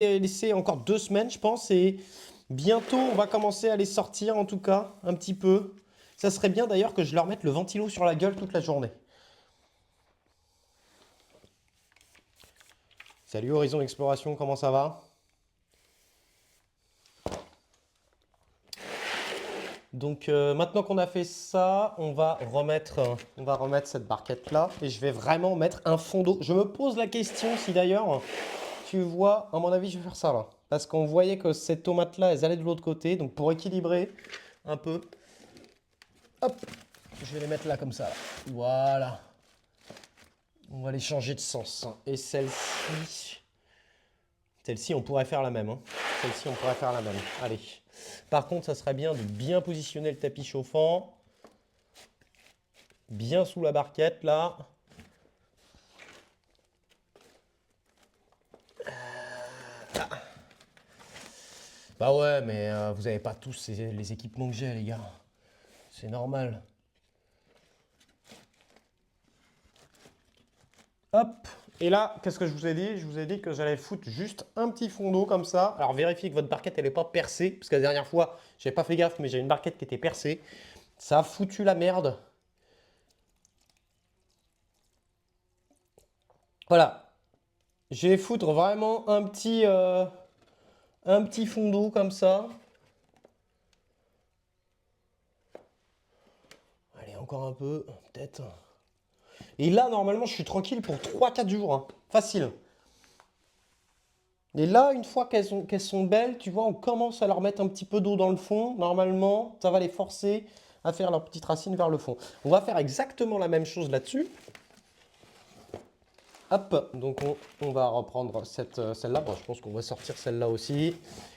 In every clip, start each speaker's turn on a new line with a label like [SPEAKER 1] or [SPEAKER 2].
[SPEAKER 1] laisser encore 2 semaines, je pense, et bientôt, on va commencer à les sortir, en tout cas, un petit peu. Ça serait bien d'ailleurs que je leur mette le ventilo sur la gueule toute la journée. Salut Horizon Exploration, comment ça va? Donc maintenant qu'on a fait ça, on va remettre cette barquette là et je vais vraiment mettre un fond d'eau. Je me pose la question si d'ailleurs tu vois, à mon avis je vais faire ça là. Parce qu'on voyait que ces tomates là elles allaient de l'autre côté. Donc pour équilibrer un peu, hop, je vais les mettre là comme ça. Là. Voilà. On va les changer de sens. Et celle-ci on pourrait faire la même. Hein. Celle-ci on pourrait faire la même. Allez. Par contre ça serait bien de bien positionner le tapis chauffant. Bien sous la barquette là. Bah ouais, mais vous avez pas tous les équipements que j'ai, les gars. C'est normal. Hop. Et là, qu'est-ce que je vous ai dit? Je vous ai dit que j'allais foutre juste un petit fond d'eau comme ça. Alors vérifiez que votre barquette, elle n'est pas percée. Parce que la dernière fois, j'avais pas fait gaffe, mais j'ai une barquette qui était percée. Ça a foutu la merde. Voilà. Je vais foutre vraiment un petit fond d'eau comme ça. Allez, encore un peu, peut-être. Et là, normalement, je suis tranquille pour 3-4 jours. Hein. Facile. Et là, une fois qu'elles sont belles, tu vois, on commence à leur mettre un petit peu d'eau dans le fond. Normalement, ça va les forcer à faire leurs petites racines vers le fond. On va faire exactement la même chose là-dessus. Hop, donc on va reprendre celle-là. Bon, je pense qu'on va sortir celle-là aussi.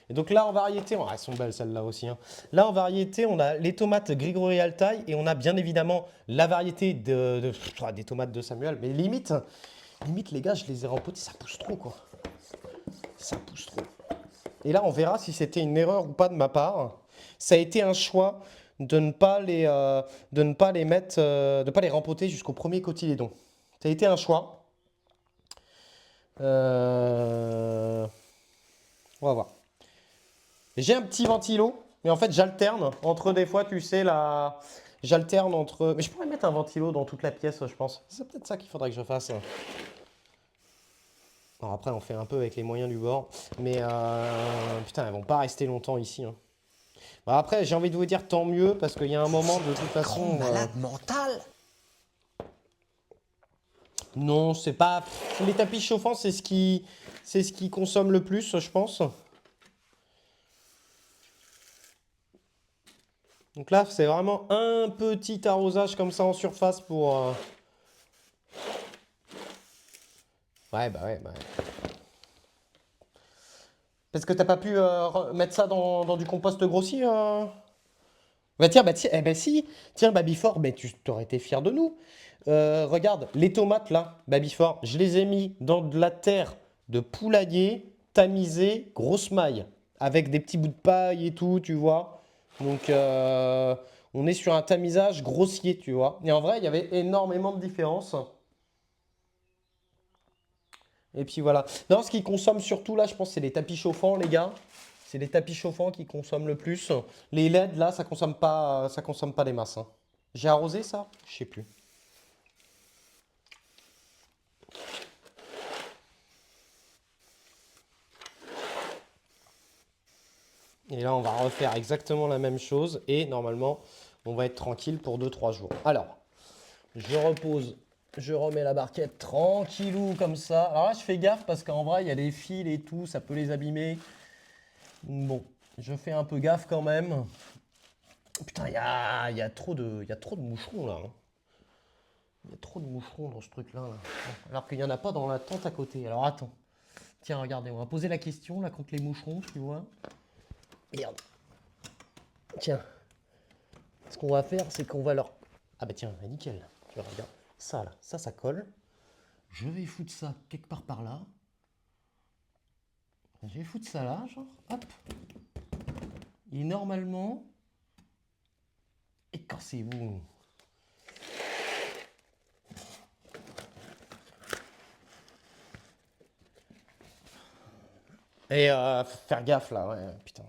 [SPEAKER 1] Et donc là, en variété, elles sont belles celles-là aussi. Hein. Là, en variété, on a les tomates Grigori Altaï et on a bien évidemment la variété des tomates de Samuel. Mais limite, les gars, je les ai rempotées, ça pousse trop, quoi. Ça pousse trop. Et là, on verra si c'était une erreur ou pas de ma part. Ça a été un choix de ne pas de ne pas les mettre, de pas les rempoter jusqu'au premier cotylédon. Ça a été un choix. Euh, On va voir. J'ai un petit ventilo, mais en fait, j'alterne entre des fois, tu sais, j'alterne entre. Mais je pourrais mettre un ventilo dans toute la pièce, je pense. C'est peut-être ça qu'il faudrait que je fasse. Alors après, on fait un peu avec les moyens du bord. Mais putain, elles vont pas rester longtemps ici. Hein. Bah après, j'ai envie de vous dire tant mieux, parce qu'il y a un moment, de toute façon.
[SPEAKER 2] Malade mental.
[SPEAKER 1] Non, c'est pas. Les tapis chauffants, c'est ce qui consomme le plus, je pense. Donc là, c'est vraiment un petit arrosage comme ça en surface pour. Ouais, bah ouais, bah ouais. Parce que t'as pas pu mettre ça dans du compost grossi bah tiens, eh ben si, tiens, Babyfort, mais tu t'aurais été fier de nous. Regarde, les tomates là, Babyfort, je les ai mis dans de la terre de poulailler, tamisée, grosse maille, avec des petits bouts de paille et tout, tu vois. Donc, on est sur un tamisage grossier, tu vois. Et en vrai, il y avait énormément de différences. Et puis voilà. Non, ce qui consomme surtout là, je pense, c'est les tapis chauffants, les gars. C'est les tapis chauffants qui consomment le plus. Les LED, là, ça consomme pas des masses. Hein. J'ai arrosé ça? Je sais plus. Et là, on va refaire exactement la même chose. Et normalement, on va être tranquille pour 2-3 jours. Alors, je repose, je remets la barquette tranquillou comme ça. Alors là, je fais gaffe parce qu'en vrai, il y a des fils et tout, ça peut les abîmer. Bon, je fais un peu gaffe quand même. Putain, il y a trop de moucherons là. Hein. Il y a trop de moucherons dans ce truc-là. Là. Bon, alors qu'il n'y en a pas dans la tente à côté. Alors attends. Tiens, regardez, on va poser la question là contre les moucherons, tu vois. Merde. Tiens. Ce qu'on va faire, c'est qu'on va leur. Ah bah tiens, bah nickel. Tu vois, regarde. Ça là, ça colle. Je vais foutre ça quelque part par là. Je vais foutre ça là, genre. Hop. Et normalement. Et cassez-vous. Et faut faire gaffe là, ouais, putain.